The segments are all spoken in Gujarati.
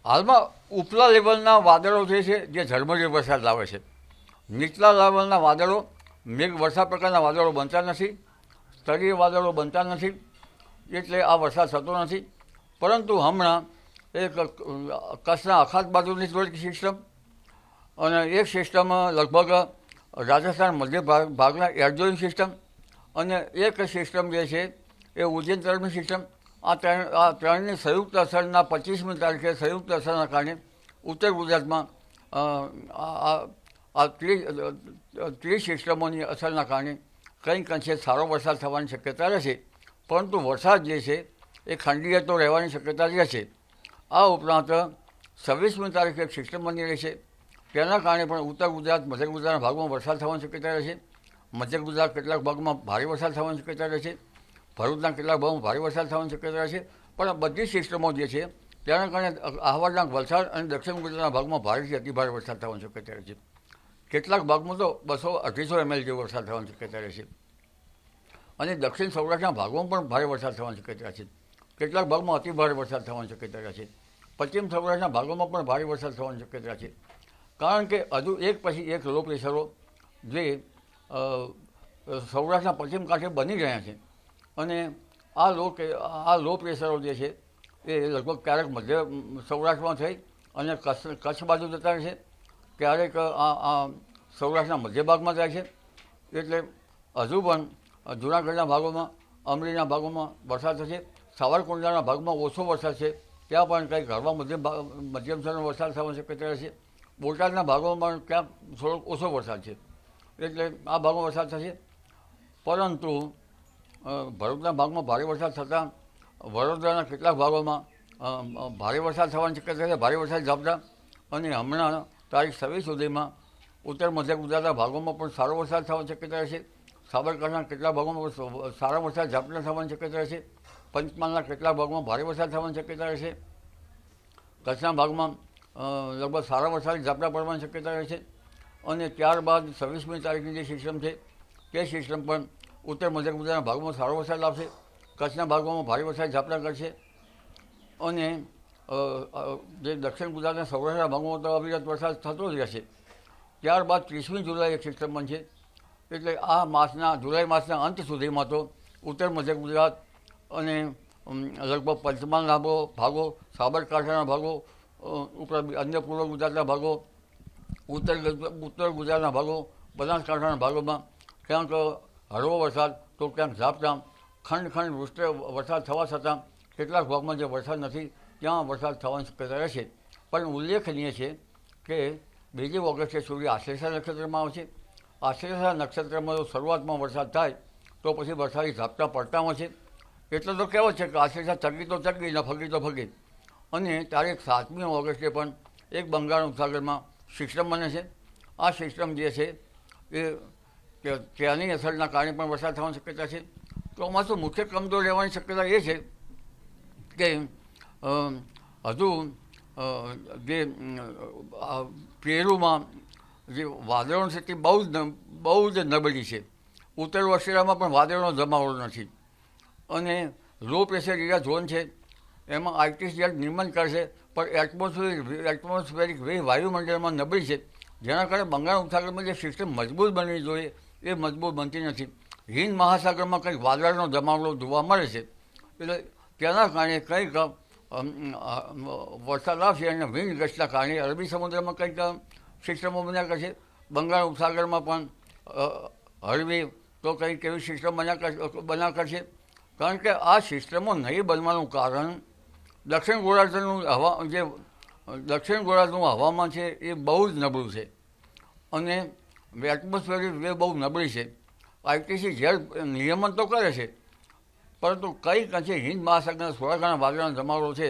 હાલમાં ઉપલા લેવલના વાદળો જે છે જે ઝરમરીયો વરસાદ લાવે છે. નીચલા લેવલના વાદળો મેઘ વર્ષા પ્રકારના વાદળો બનતા નથી, સ્તરીય વાદળો બનતા નથી, એટલે આ વરસાદ થતો નથી. પરંતુ હમણાં એક કચ્છના અખાત બાજુની થોડીક સિસ્ટમ અને એક સિસ્ટમ લગભગ રાજસ્થાન મધ્ય ભાગના એરજોઈન સિસ્ટમ અને એક સિસ્ટમ જે છે એ ઉજ્જૈન તરફની સિસ્ટમ, આ ત્રણની સંયુક્ત અસરના 25મી તારીખે સંયુક્ત અસરના કારણે ઉત્તર ગુજરાતમાં આ ત્રીસ સિસ્ટમોની અસરના કારણે કંઈક અંશે સારો વરસાદ થવાની શક્યતા રહેશે. પરંતુ વરસાદ જે છે એ ખંડીય તો રહેવાની શક્યતા રહેશે. આ ઉપરાંત 26મી તારીખે એક સિસ્ટમ બની રહી છે, તેના કારણે પણ ઉત્તર ગુજરાત મધ્ય ગુજરાતના ભાગમાં વરસાદ થવાની શક્યતા રહેશે. મધ્ય ગુજરાત કેટલાક ભાગમાં ભારે વરસાદ થવાની શક્યતા રહેશે. ભરૂચના કેટલાક ભાગમાં ભારે વરસાદ થવાની શક્યતા રહેશે. પણ બધી સિસ્ટમો જે છે તેના કારણે આહવાના વલસાડ અને દક્ષિણ ગુજરાતના ભાગમાં ભારેથી અતિભારે વરસાદ થવાની શક્યતા રહેશે. કેટલાક ભાગમાં તો 200-250 ml જેવો વરસાદ થવાની શક્યતા રહેશે. અને દક્ષિણ સૌરાષ્ટ્રના ભાગમાં પણ ભારે વરસાદ થવાની શક્યતા છે. કેટલાક ભાગમાં અતિભારે વરસાદ થવાની શક્યતા છે. પશ્ચિમ સૌરાષ્ટ્રના ભાગોમાં પણ ભારે વરસાદ થવાની શક્યતા છે. કારણ કે હજુ એક પછી એક લો પ્રેશરો જે સૌરાષ્ટ્રના પશ્ચિમ કાંઠે બની રહ્યા છે અને આ લો પ્રેશરો જે છે એ લગભગ ક્યારેક મધ્ય સૌરાષ્ટ્રમાં થઈ અને કચ્છ બાજુ જતા રહે છે, ક્યારેક આ સૌરાષ્ટ્રના મધ્ય ભાગમાં જાય છે. એટલે હજુ પણ જૂનાગઢના ભાગોમાં, અમરેલીના ભાગોમાં વરસાદ થશે. સાવરકુંડલાના ભાગમાં ઓછો વરસાદ છે, ત્યાં પણ કંઈક હળવા મધ્યમ સ્તરનો વરસાદ થવાની શક્યતા રહેશે. બોટાદના ભાગોમાં પણ ક્યાંક થોડોક ઓછો વરસાદ છે, એટલે આ ભાગમાં વરસાદ થશે. પરંતુ ભરૂચના ભાગમાં ભારે વરસાદ થતાં વડોદરાના કેટલાક ભાગોમાં ભારે વરસાદ થવાની શક્યતા છે, ભારે વરસાદ ઝાપટા. અને હમણાં તારીખ 26 સુધીમાં ઉત્તર મધ્ય ગુજરાતના ભાગોમાં પણ સારો વરસાદ થવાની શક્યતા રહેશે. સાબરકાંઠાના કેટલાક ભાગોમાં સારા વરસાદ ઝાપટા થવાની શક્યતા રહેશે. પંચમહાલના કેટલાક ભાગમાં ભારે વરસાદ થવાની શક્યતા રહેશે. કચ્છના ભાગમાં લગભગ સારા વરસાદ ઝાપટા પડવાની શક્યતા રહેશે. અને ત્યારબાદ 26મી તારીખની જે સિસ્ટમ છે તે સિસ્ટમ પણ ઉત્તર મધ્ય ગુજરાતના ભાગમાં સારો વરસાદ લાવશે. કચ્છના ભાગોમાં ભારે વરસાદ ઝાપટા કરશે. અને જે દક્ષિણ ગુજરાતના સૌરાષ્ટ્રના ભાગોમાં તો અવિરત વરસાદ થતો જ રહેશે. ત્યારબાદ 30મી જુલાઈ એક સિસ્ટમ બનશે, એટલે આ જુલાઈ માસના અંત સુધીમાં તો ઉત્તર મધ્ય ગુજરાત અને લગભગ પંચમહાલના ભાગો, સાબરકાંઠાના ભાગો, ઉપરાંત અન્ય પૂર્વ ગુજરાતના ભાગો, ઉત્તર ગુજરાતના ભાગો, બનાસકાંઠાના ભાગોમાં ક્યાંક હળવો વરસાદ તો ક્યાંક ઝાપટા, ખંડ વરસાદ થવા છતાં કેટલાક ભાગમાં જે વરસાદ નથી ત્યાં વરસાદ થવાની શક્યતા રહેશે. પણ ઉલ્લેખનીય છે કે 2 ઓગસ્ટે સૂર્ય આશ્લેષા નક્ષત્રમાં આવશે. આશ્લેષા નક્ષત્રમાં જો શરૂઆતમાં વરસાદ થાય તો પછી વરસાદી ઝાપટા પડતા હોય છે. એટલે તો કહેવત છે કે આશ્લેષા ચગી તો ચગી, ને ફગી તો ફગી. અને તારીખ 7મી ઓગસ્ટે પણ એક બંગાળ ઉપસાગરમાં સિસ્ટમ બને છે. આ સિસ્ટમ જે છે એ ત્યાંની અસરના કારણે પણ વરસાદ થવાની શક્યતા છે. ચોમાસું મુખ્ય કમજોર રહેવાની શક્યતા એ છે કે હજુ જે પેરુમાં જે વાદળોની સ્થિતિ બહુ જ નબળી છે. ઉત્તર ઓસ્ટ્રેલિયામાં પણ વાદળોનો જમાવડો નથી. અને લો પ્રેશર એરિયા ઝોન છે, એમાં આર્ટિસ જેટ નિર્માણ કરશે, પણ એટમોસ્ફેરિક વેવ વાયુમંડળમાં નબળી છે, જેના કારણે બંગાળ ઉપસાગરમાં જે સિસ્ટમ મજબૂત બનવી જોઈએ એ મજબૂત બનતી નથી. હિન્દ મહાસાગરમાં કંઈક વાદળનો જમાવડો જોવા મળે છે, એટલે તેના કારણે કંઈક વરસાદ આવશે અને વિન્ડ ગસ્ટના કારણે અરબી સમુદ્રમાં કંઈક સિસ્ટમો બન્યા કરશે. બંગાળ ઉપસાગરમાં પણ હળવી તો કંઈક એવી સિસ્ટમ બન્યા કરશે. કારણ કે આ સિસ્ટમો નહીં બનવાનું કારણ દક્ષિણ ગોળાર્ધનું હવામાન છે એ બહુ જ નબળું છે અને એટમોસ્ફેરિક વેવ બહુ નબળી છે. આઈટીસી ઝેર નિયમન તો કરે છે, પરંતુ કંઈક અંશે હિન્દ મહાસાગરના થોડા ઘણા વાદળનો જમાવડો છે,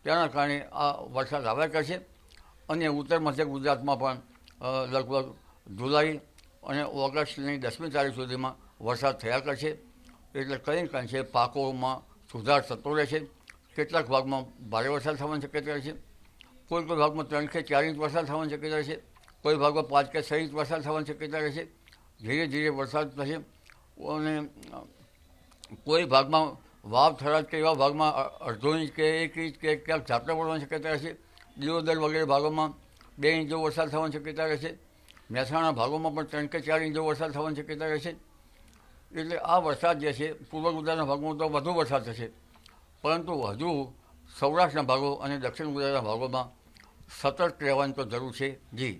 તેના કારણે આ વરસાદ આવ્યા કરશે. અને ઉત્તર મધ્ય ગુજરાતમાં પણ લગભગ જુલાઈ અને ઓગસ્ટની 10મી તારીખ સુધીમાં વરસાદ થયા કરશે. એટલે કંઈક અંશે પાકોમાં સુધાર થતો રહેશે. કેટલાક ભાગમાં ભારે વરસાદ થવાની શક્યતા રહેશે. કોઈ ભાગમાં 3 કે 4 ઇંચ વરસાદ થવાની શક્યતા રહેશે. કોઈ ભાગમાં 5 કે 6 ઇંચ વરસાદ થવાની શક્યતા રહેશે. ધીરે ધીરે વરસાદ થશે. અને કોઈ ભાગમાં વાવ થરાદ કે એવા ભાગમાં અડધો ઇંચ કે 1 ઇંચ કે ક્યાંક ઝાપટા પડવાની શક્યતા રહેશે. દિયોદર વગેરે ભાગોમાં 2 ઇંચ જેવો વરસાદ થવાની શક્યતા રહેશે. મહેસાણા ભાગોમાં પણ 3 કે 4 ઇંચ જેવો વરસાદ થવાની શક્યતા રહેશે. એટલે આ વરસાદ જે છે પૂર્વ ગુજરાતના ભાગોમાં તો વધુ વરસાદ થશે, પરંતુ હજુ સૌરાષ્ટ્રના ભાગો અને દક્ષિણ ગુજરાતના ભાગોમાં સતર્ક રહેવાની તો જરૂર છે જી.